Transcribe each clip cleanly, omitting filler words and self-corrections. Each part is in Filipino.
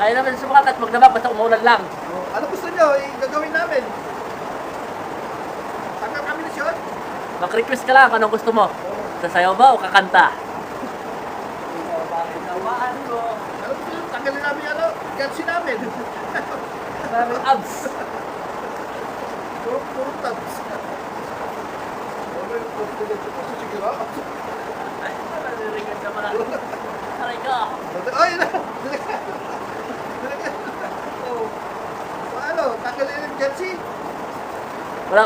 Kaya naman sumakat at magdamag basta umuulan lang. Ano gusto nyo? Gagawin namin. Hanggang kami na siya. Mag-request ka lang anong gusto mo. Sasayaw ba o kakanta? Nawaan ko. Ano gusto nyo? Tanggalin namin ano? Gansi namin. Maraming abs. Puro tabs. Sige ba? Ay, nariringan ka pala. Aray ka. Ay, na! Oh. Ano? Tanggalin yung gansi? Wala.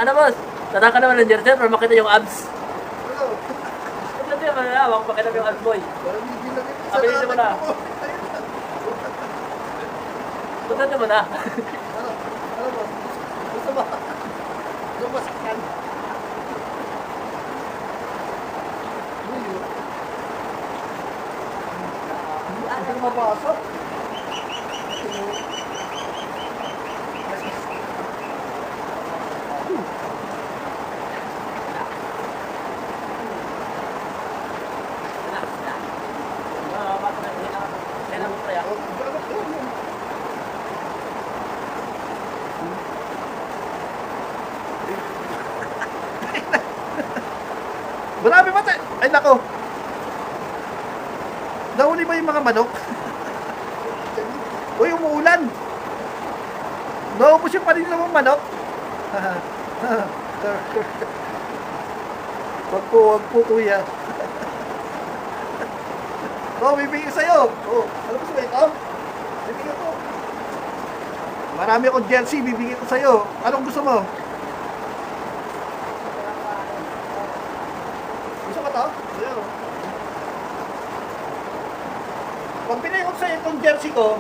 Ano boss? Tataka naman ng jersey para makita yung abs. Ano? Hindi naman na. Huwag makita yung abs boy. Parang hindi lang ito sa Abilisin mo na. natin ko. Ayun na. Punta naman na. Ano? Ano ba? Gusto ba? Gusto ba sakyan? Hindi mo mapasok. Marami ba tayo? Ay nako. Nahuli ba yung mga manok? Uy, umuulan. Naubos yung kanina mong manok. Wag po kuya. Oh, bibigyan ko sa'yo. Oh, alam mo sa ito? Bibigyan ko. Marami akong jersey, bibigyan ko sa'yo. Anong gusto mo? Gusto mo to? Ayan, oh. Pag pinay ko sa'yo itong jersey ko,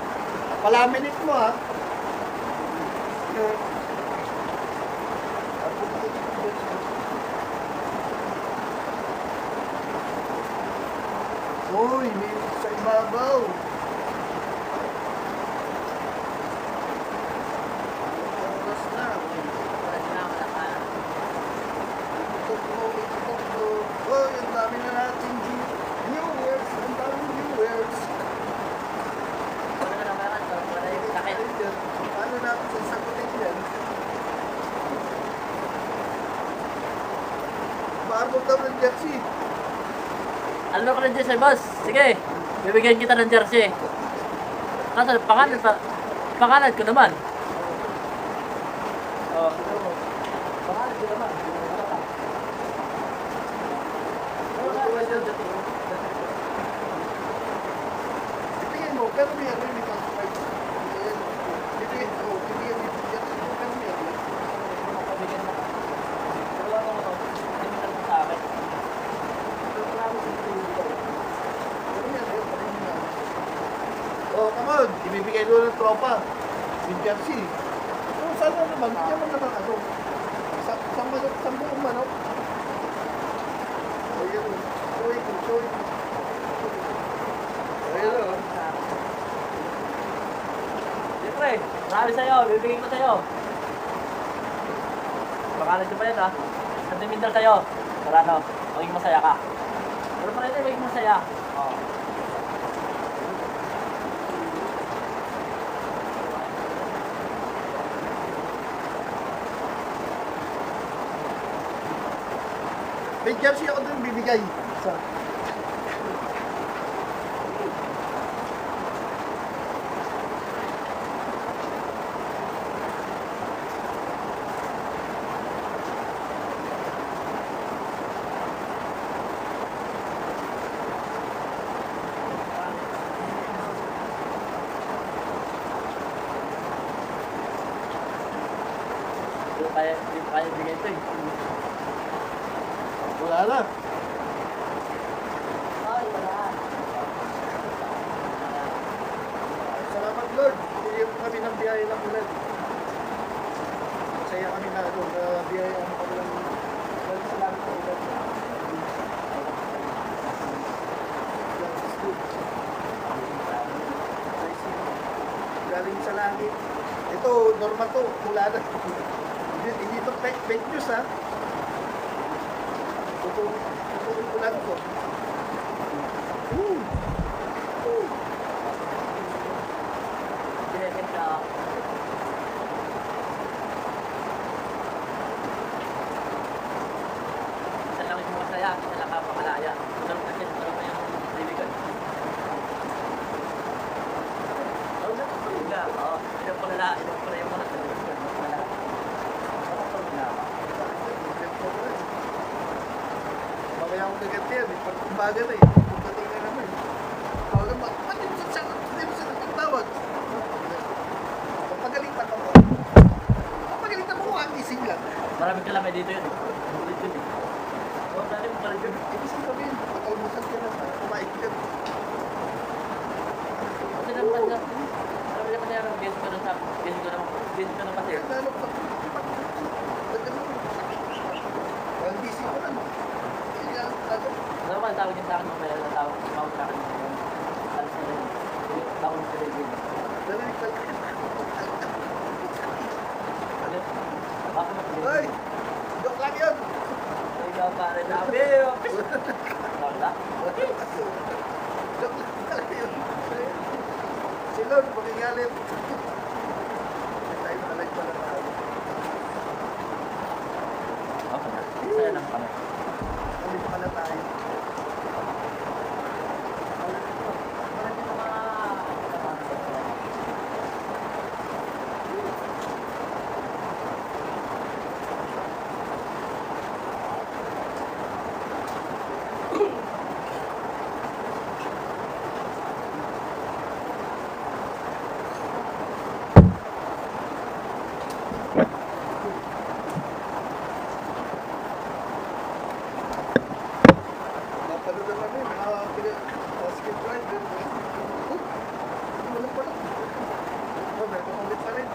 palaminate mo ha. Uy, may sa ibabaw. Oras na. Uy, ang dami na natin viewers. Ang daming viewers. Paano natin sasagutin yan? Maarbog daw ng jersey. Ano ka ng jersey, boss? Sige, bibigyan kita ng jersey. Kasi pangalan pa. Pangalan ko naman. Oh. Pangalan ko naman. Bibigyan mo, pero may ano yung classified. Bibigyan mo, bibigyan mo, pero may ano. Oh, come on. Ibibigay doon ng tropa. Yung jersey. So, sana naman, bigyan mo naman ano. Isang manok, isang buong manok. Oh, yun. Show it, show it. Ayun o. Siyempre, marami sa'yo. Bibigyan ko sa'yo. Pangalan ko pa yan ha. Sentimental sa'yo. Para ano, maging masaya ka. Pero pa rin maging masaya. Oh. May jersey ako doon bibigay. Isa. Hindi pa kaya bigay ito eh. Wala na. Ay, wala. Salamat Lord. Bigyan mo kami ng biyaya ng ulan. Masaya kami na ano, na biyaya mo kami ng ulan. Salamat sa ulan. God is good. Galing sa langit. Ito, normal to. Mula na. Hindi ito fake news ha. Totoo ulan ko. magaganda yan eh. Pagkumbaga na eh. Pagdating na naman. Tawag ba? Ba't hindi mo siya nagtawag? Pagalitan mo. Pagalitan mo ang gising lang. Maraming kalamay dito yun. Ulit yun eh. Oo, dali mo pa rin yun. Ibig sabihin, pag-almusal ka na, kumain ka na. Kasi naman na, alam niya pa niya, guess ko na sa, guess ko na kasi. Lalo pa. Ang gising ko na. Hindi lang, ano. Ano ba, tawag niya sa akin, mamaya na tawag sa akin. Alas na rin. Tawag sa rin. Dali ka. Baka mag-guess. Hoy! Joke lang yun! Ikaw pare nabi. Wala. Joke lang yun. Si Lord, magigalit. Tayo nalag pala tayo. Okay na. Saya lang kami. Nalig pala tayo. Napanood na kami, mga basket rider. Wala pala. Meron ulit pa rin.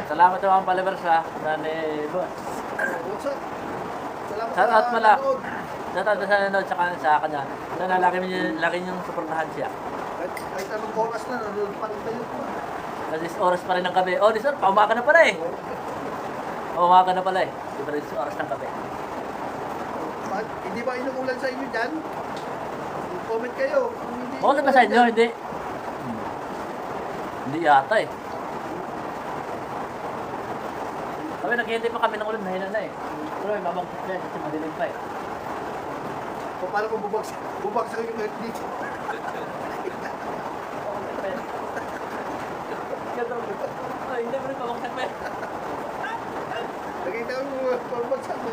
Salamat naman pala sa ni boss. What's up? Salamat Shout out pala. nanood. Shout out sa nanood sa kanya. Sana laki niyong suportahan siya. Kahit anong oras na, nanood pa rin tayo. Kasi oras pa rin ng gabi. Oh, sir, paumaga na pala eh. Paumaga na pala eh. Different oras ng gabi. Hindi ba inuulan sa inyo dyan? Comment kayo. Kung hindi Okay ba sa inyo? Hindi. Hindi yata eh. Kami naghihintay pa kami ng ulan, mahina na eh. Pero may babagsak na kasi madilim pa eh. O paano kung bubagsak yung earth dito? Ay, hindi mo rin babagsak pa eh. Nakita mo bubagsak mo.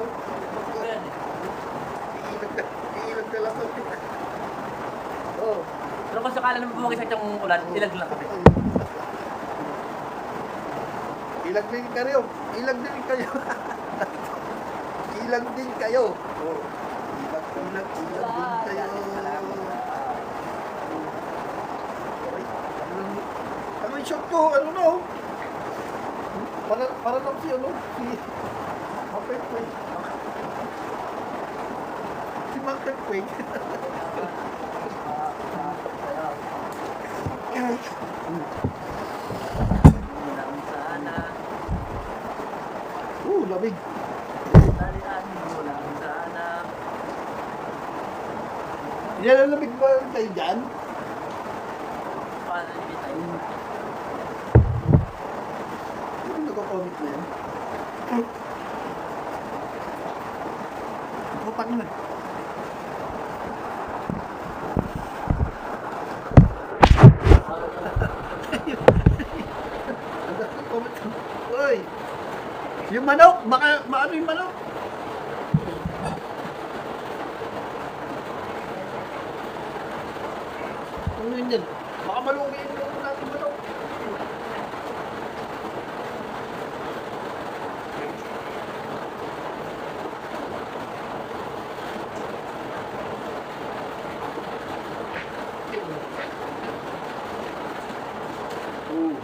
Babagsak pa yan eh. Iilag na lang ako. Oo. Pero kung sakala naman bumagsak yung ulan, ilag lang kami. Ilag din kayo. Ilag din kayo. Ilag din kayo. Oh. Ilag din kayo. Ano yung shot ko? Ano na oh? Para lang si ano? Si Muppet Quake. Si Muppet Quake. Lang sana, Lamig. talian mo lang sana. Nilalamig ba kayo dyan? Paano hindi tayo? Ano nagko-comic na yan? Utang na. Uy! Yung manok! Maano yung manok? Ano yun yan? Baka malungi yung manok natin manok. Ooh.